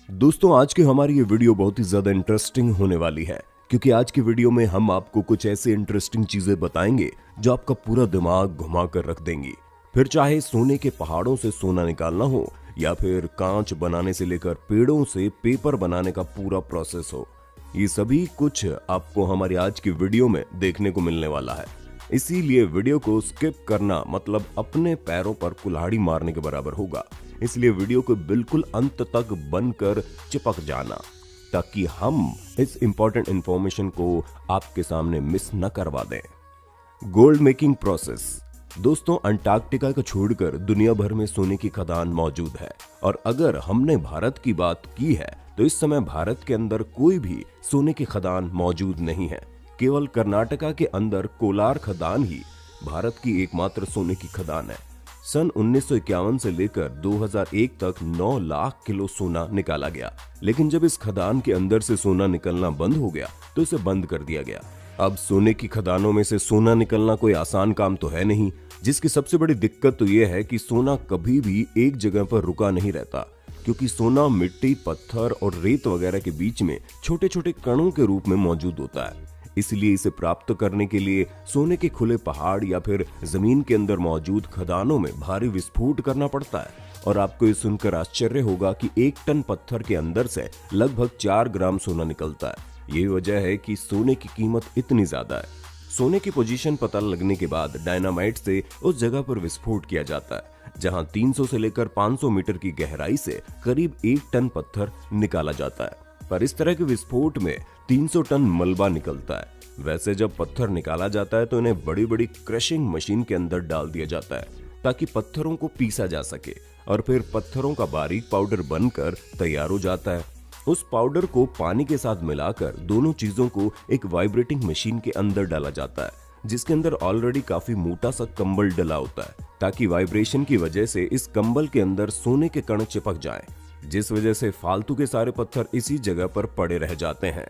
दोस्तों, आज की हमारी ये वीडियो बहुत ही ज्यादा इंटरेस्टिंग होने वाली है क्योंकि आज की वीडियो में हम आपको कुछ ऐसे इंटरेस्टिंग चीजें बताएंगे जो आपका पूरा दिमाग घुमा कर रख देंगी। फिर चाहे सोने के पहाड़ों से सोना निकालना हो या फिर कांच बनाने से लेकर पेड़ों से पेपर बनाने का पूरा प्रोसेस हो, ये सभी कुछ आपको हमारी आज की वीडियो में देखने को मिलने वाला है। इसीलिए वीडियो को स्किप करना मतलब अपने पैरों पर कुल्हाड़ी मारने के बराबर होगा। इसलिए वीडियो को बिल्कुल अंत तक बनकर चिपक जाना ताकि हम इस इंपॉर्टेंट इंफॉर्मेशन को आपके सामने मिस न करवा दें। Gold making process. दोस्तों, अंटार्कटिका को छोड़कर दुनिया भर में सोने की खदान मौजूद है और अगर हमने भारत की बात की है तो इस समय भारत के अंदर कोई भी सोने की खदान मौजूद नहीं है। केवल कर्नाटका के अंदर कोलार खदान ही भारत की एकमात्र सोने की खदान है। सन 1951 से लेकर 2001 तक 9 लाख किलो सोना निकाला गया, लेकिन जब इस खदान के अंदर से सोना निकलना बंद हो गया तो इसे बंद कर दिया गया। अब सोने की खदानों में से सोना निकलना कोई आसान काम तो है नहीं, जिसकी सबसे बड़ी दिक्कत तो यह है कि सोना कभी भी एक जगह पर रुका नहीं रहता, क्योंकि सोना मिट्टी, पत्थर और रेत वगैरह के बीच में छोटे छोटे कणों के रूप में मौजूद होता है। इसलिए इसे प्राप्त करने के लिए सोने के खुले पहाड़ या फिर जमीन के अंदर मौजूद खदानों में भारी विस्फोट करना पड़ता है। और आपको ये सुनकर आश्चर्य होगा कि 1 टन पत्थर के अंदर से लगभग 4 ग्राम सोना निकलता है। यही वजह है कि सोने की कीमत इतनी ज्यादा है। सोने की पोजीशन पता लगने के बाद डायनामाइट से उस जगह पर विस्फोट किया जाता है जहां 300 से लेकर 500 मीटर की गहराई से करीब 1 टन पत्थर निकाला जाता है। पर इस तरह के विस्फोट में 300 टन मलबा निकलता है। वैसे जब पत्थर निकाला जाता है तो इन्हें बड़ी बड़ी क्रशिंग मशीन के अंदर डाल दिया जाता है ताकि पत्थरों को पीसा जा सके और फिर पत्थरों का बारीक पाउडर बनकर तैयार हो जाता है। उस पाउडर को पानी के साथ मिलाकर दोनों चीजों को एक वाइब्रेटिंग मशीन के अंदर डाला जाता है, जिसके अंदर ऑलरेडी काफी मोटा सा कंबल डला होता है ताकि वाइब्रेशन की वजह से इस कंबल के अंदर सोने के कण चिपक जाएं, जिस वजह से फालतू के सारे पत्थर इसी जगह पर पड़े रह जाते हैं।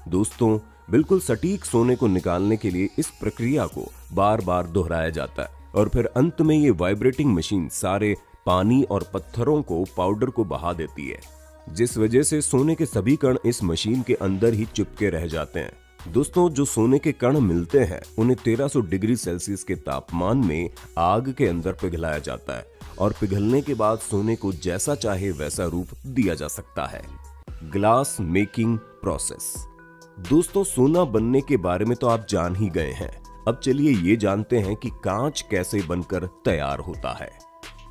दोस्तों, बिल्कुल सटीक सोने को निकालने के लिए इस प्रक्रिया को बार बार दोहराया जाता है और फिर अंत में ये वाइब्रेटिंग मशीन सारे पानी और पत्थरों को पाउडर को बहा देती है, जिस वजह से सोने के सभी कण इस मशीन के अंदर ही चिपके रह जाते हैं। दोस्तों, जो सोने के कण मिलते हैं उन्हें 1300 डिग्री सेल्सियस के तापमान में आग के अंदर पिघलाया जाता है और पिघलने के बाद सोने को जैसा चाहे वैसा रूप दिया जा सकता है। Glass making process. दोस्तों, सोना बनने के बारे में तो आप जान ही गए हैं। अब चलिए ये जानते हैं कि कांच कैसे बनकर तैयार होता है,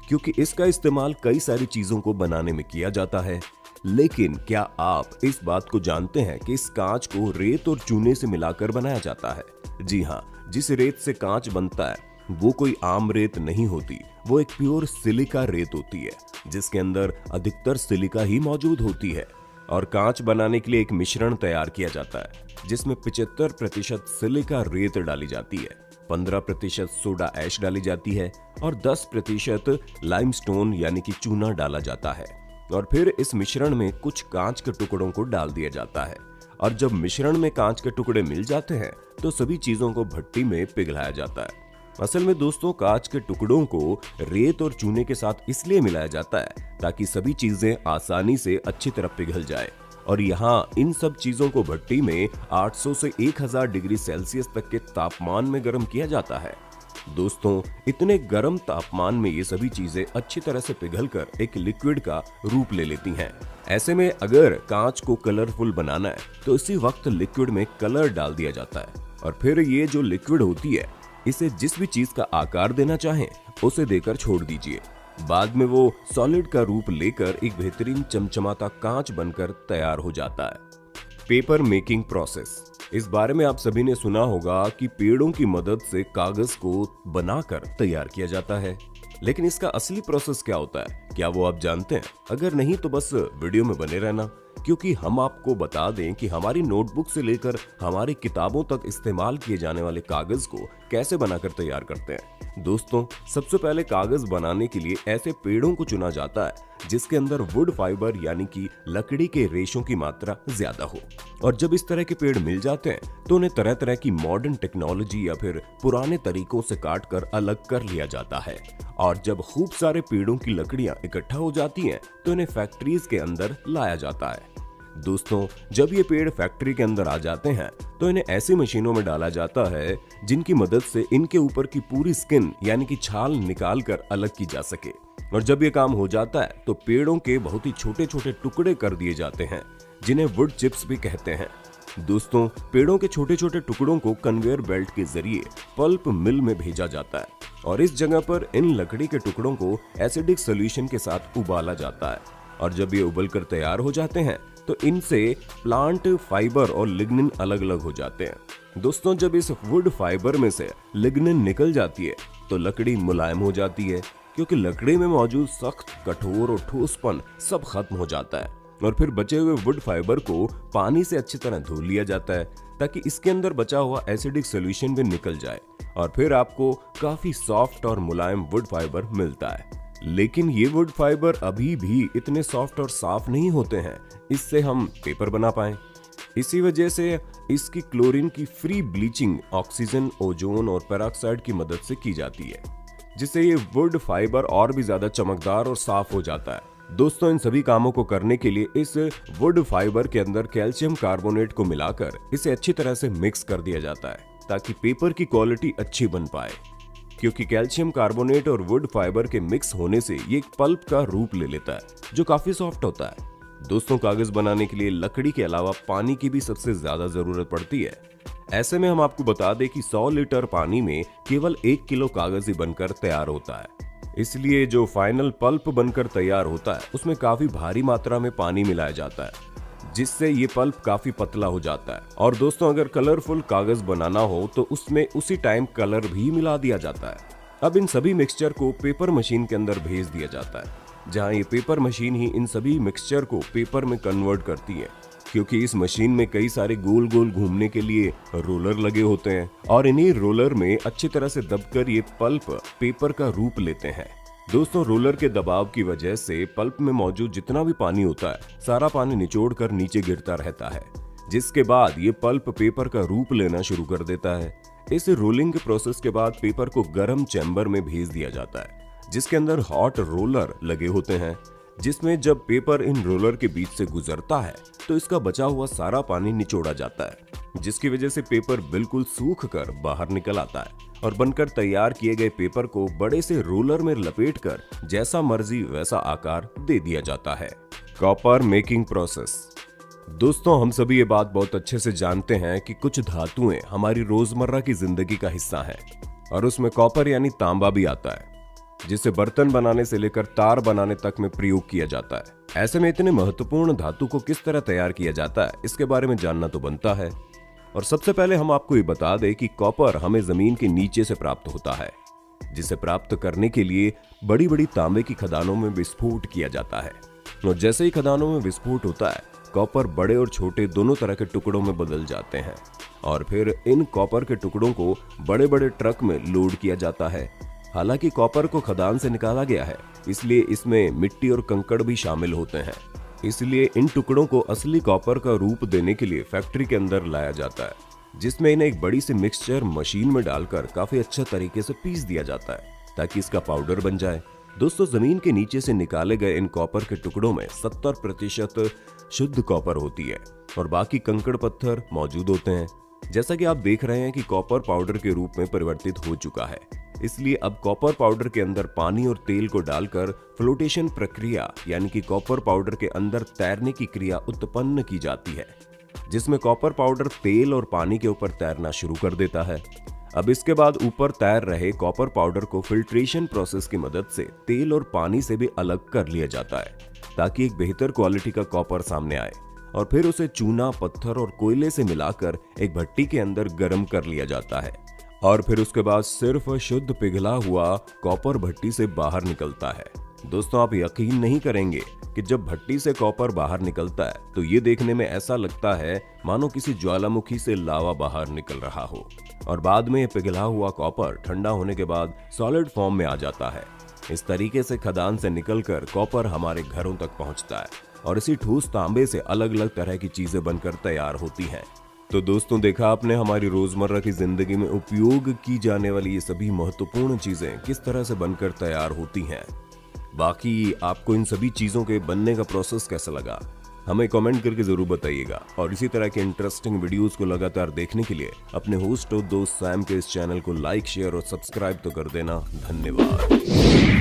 क्योंकि इसका इस्तेमाल कई सारी चीजों को बनाने में किया जाता है। लेकिन क्या आप इस बात को जानते हैं कि इस कांच को रेत और चूने से मिलाकर बनाया जाता है? जी हाँ, जिस रेत से कांच बनता है वो कोई आम रेत नहीं होती, वो एक प्योर सिलिका रेत होती है जिसके अंदर अधिकतर सिलिका ही मौजूद होती है। और कांच बनाने के लिए एक मिश्रण तैयार किया जाता है जिसमें 75% सिलिका रेत डाली जाती है, 15% सोडा ऐश डाली जाती है और 10% लाइमस्टोन यानी कि चूना डाला जाता है। और फिर इस मिश्रण में कुछ कांच के टुकड़ों को डाल दिया जाता है और जब मिश्रण में कांच के टुकड़े मिल जाते हैं तो सभी चीजों को भट्टी में पिघलाया जाता है। असल में दोस्तों, कांच के टुकड़ों को रेत और चूने के साथ इसलिए मिलाया जाता है ताकि सभी चीजें आसानी से अच्छी तरह पिघल जाए और यहाँ इन सब चीजों को भट्टी में 800 से 1000 डिग्री सेल्सियस तक के तापमान में गर्म किया जाता है। दोस्तों, इतने गर्म तापमान में ये सभी चीजें अच्छी तरह से पिघलकर एक लिक्विड का रूप ले लेती हैं। ऐसे में अगर कांच को कलरफुल बनाना है तो इसी वक्त लिक्विड में कलर डाल दिया जाता है और फिर ये जो लिक्विड होती है इसे जिस भी चीज का आकार देना चाहें उसे देकर छोड़ दीजिए। बाद में वो सॉलिड का रूप लेकर एक बेहतरीन चमचमाता कांच बनकर तैयार हो जाता है। Paper making process. इस बारे में आप सभी ने सुना होगा कि पेड़ों की मदद से कागज को बनाकर तैयार किया जाता है, लेकिन इसका असली प्रोसेस क्या होता है, क्या वो आप जानते हैं? अगर नहीं तो बस वीडियो में बने रहना, क्योंकि हम आपको बता दें कि हमारी नोटबुक से लेकर हमारी किताबों तक इस्तेमाल किए जाने वाले कागज को कैसे बनाकर तैयार करते हैं। दोस्तों, सबसे पहले कागज बनाने के लिए ऐसे पेड़ों को चुना जाता है जिसके अंदर वुड फाइबर यानी कि लकड़ी के रेशों की मात्रा ज्यादा हो। और जब इस तरह के पेड़ मिल जाते हैं तो उन्हें तरह तरह की मॉडर्न टेक्नोलॉजी या फिर पुराने तरीकों से काट कर अलग कर लिया जाता है। और जब खूब सारे पेड़ों की लकड़ियां इकट्ठा हो जाती हैं तो इन्हें फैक्ट्रीज के अंदर लाया जाता है। दोस्तों, जब ये पेड़ फैक्ट्री के अंदर आ जाते हैं तो इन्हें ऐसी मशीनों में डाला जाता है जिनकी मदद से इनके ऊपर की पूरी स्किन यानी कि छाल निकाल कर अलग की जा सके। और जब ये काम हो जाता है तो पेड़ों के बहुत ही छोटे छोटे टुकड़े कर दिए जाते हैं जिन्हें वुड चिप्स भी कहते हैं। दोस्तों, पेड़ों के छोटे छोटे टुकड़ों को कन्वेयर बेल्ट के जरिए पल्प मिल में भेजा जाता है और इस जगह पर इन लकड़ी के टुकड़ों को एसिडिक सोल्यूशन के साथ उबाला जाता है। और जब ये उबल कर तैयार हो जाते हैं तो इनसे प्लांट फाइबर और लिग्निन अलग अलग हो जाते हैं। दोस्तों, जब इस वुड फाइबर में से लिग्निन निकल जाती है तो लकड़ी मुलायम हो जाती है क्योंकि लकड़ी में मौजूद सख्त, कठोर और ठोसपन सब खत्म हो जाता है। और फिर बचे हुए वुड फाइबर को पानी से अच्छी तरह धो लिया जाता है ताकि इसके अंदर बचा हुआ एसिडिक सोल्यूशन भी निकल जाए और फिर आपको काफी सॉफ्ट और मुलायम वुड फाइबर मिलता है। लेकिन ये वुड फाइबर अभी भी इतने सॉफ्ट और साफ नहीं होते हैं इससे हम पेपर बना पाएं। इसी वजह से इसकी क्लोरीन की फ्री ब्लीचिंग ऑक्सीजन, ओजोन और पेरोक्साइड की मदद से की जाती है जिससे ये वुड फाइबर और भी ज्यादा चमकदार और साफ हो जाता है। दोस्तों, इन सभी कामों को करने के लिए इस वुड फाइबर के अंदर कैल्शियम कार्बोनेट को मिलाकर इसे अच्छी तरह से मिक्स कर दिया जाता है ताकि पेपर की क्वालिटी अच्छी बन पाए। क्योंकि कैल्शियम कार्बोनेट और वुड फाइबर के मिक्स होने से ये एक पल्प का रूप ले लेता है जो काफी सॉफ्ट होता है। दोस्तों, कागज बनाने के लिए लकड़ी के अलावा पानी की भी सबसे ज्यादा जरूरत पड़ती है। ऐसे में हम आपको बता दें कि 100 लीटर पानी में केवल 1 किलो कागज ही बनकर तैयार होता है। इसलिए जो फाइनल पल्प बनकर तैयार होता है उसमें काफी भारी मात्रा में पानी मिलाया जाता है जिससे ये पल्प काफी पतला हो जाता है। और दोस्तों, अगर कलरफुल कागज बनाना हो तो उसमें उसी टाइम कलर भी मिला दिया जाता है। अब इन सभी मिक्सचर को पेपर मशीन के अंदर भेज दिया जाता है जहां ये पेपर मशीन ही इन सभी मिक्सचर को पेपर में कन्वर्ट करती है क्योंकि इस मशीन में कई सारे गोल गोल घूमने के लिए रोलर लगे होते हैं और इन्हीं रोलर में अच्छी तरह से दबकर ये पल्प पेपर का रूप लेते हैं। दोस्तों, रोलर के दबाव की वजह से पल्प में मौजूद जितना भी पानी होता है सारा पानी निचोड़ कर नीचे गिरता रहता है जिसके बाद ये पल्प पेपर का रूप लेना शुरू कर देता है। इस रोलिंग के प्रोसेस के बाद पेपर को गर्म चैम्बर में भेज दिया जाता है जिसके अंदर हॉट रोलर लगे होते हैं जिसमें जब पेपर इन रोलर के बीच से गुजरता है तो इसका बचा हुआ सारा पानी निचोड़ा जाता है जिसकी वजह से पेपर बिल्कुल सूख कर बाहर निकल आता है और बनकर तैयार किए गए पेपर को बड़े से रोलर में लपेटकर जैसा मर्जी वैसा आकार दे दिया जाता है। Copper making process. दोस्तों, हम सभी ये बात बहुत अच्छे से जानते हैं कि कुछ धातुएं हमारी रोजमर्रा की जिंदगी का हिस्सा है और उसमें कॉपर यानी तांबा भी आता है जिसे बर्तन बनाने से लेकर तार बनाने तक में प्रयोग किया जाता है। ऐसे में इतने महत्वपूर्ण धातु को किस तरह तैयार किया जाता है इसके बारे में जानना तो बनता है। और सबसे पहले हम आपको ये बता दें कि कॉपर हमें जमीन के नीचे से प्राप्त होता है जिसे प्राप्त करने के लिए बड़ी बड़ी तांबे की खदानों में विस्फोट किया जाता है। और जैसे ही खदानों में विस्फोट होता है कॉपर बड़े और छोटे दोनों तरह के टुकड़ों में बदल जाते हैं और फिर इन कॉपर के टुकड़ों को बड़े बड़े ट्रक में लोड किया जाता है। हालांकि कॉपर को खदान से निकाला गया है इसलिए इसमें मिट्टी और कंकड़ भी शामिल होते हैं, इसलिए इन टुकड़ों को असली कॉपर का रूप देने के लिए फैक्ट्री के अंदर लाया जाता है जिसमें इन्हें एक बड़ी सी मिक्सचर मशीन में डालकर काफी अच्छा तरीके से पीस दिया जाता है ताकि इसका पाउडर बन जाए। दोस्तों, जमीन के नीचे से निकाले गए इन कॉपर के टुकड़ों में 70% शुद्ध कॉपर होती है और बाकी कंकड़ पत्थर मौजूद होते हैं। जैसा कि आप देख रहे हैं कि कॉपर पाउडर के रूप में परिवर्तित हो चुका है, इसलिए अब कॉपर पाउडर के अंदर पानी और तेल को डालकर फ्लोटेशन प्रक्रिया यानी कि कॉपर पाउडर के अंदर तैरने की क्रिया उत्पन्न की जाती है जिसमें कॉपर पाउडर तेल और पानी के ऊपर तैरना शुरू कर देता है। अब इसके बाद ऊपर तैर रहे कॉपर पाउडर को फिल्ट्रेशन प्रोसेस की मदद से तेल और पानी से भी अलग कर लिया जाता है ताकि एक बेहतर क्वालिटी का कॉपर सामने आए और फिर उसे चूना, पत्थर और कोयले से मिलाकर एक भट्टी के अंदर गर्म कर लिया जाता है और फिर उसके बाद सिर्फ शुद्ध पिघला हुआ कॉपर भट्टी से बाहर निकलता है। दोस्तों आप यकीन नहीं करेंगे कि जब भट्टी से कॉपर बाहर निकलता है तो ये देखने में ऐसा लगता है मानो किसी ज्वालामुखी से लावा बाहर निकल रहा हो, और बाद में पिघला हुआ कॉपर ठंडा होने के बाद सॉलिड फॉर्म में आ जाता है। इस तरीके से खदान से निकलकर कॉपर हमारे घरों तक पहुंचता है और इसी ठोस तांबे से अलग अलग तरह की चीजें बनकर तैयार होती हैं। तो दोस्तों देखा आपने हमारी रोजमर्रा की जिंदगी में उपयोग की जाने वाली ये सभी महत्वपूर्ण चीजें किस तरह से बनकर तैयार होती हैं। बाकी आपको इन सभी चीजों के बनने का प्रोसेस कैसा लगा हमें कमेंट करके जरूर बताइएगा, और इसी तरह के इंटरेस्टिंग वीडियोस को लगातार देखने के लिए अपने होस्ट और दोस्त सैम के इस चैनल को लाइक, शेयर और सब्सक्राइब तो कर देना। धन्यवाद।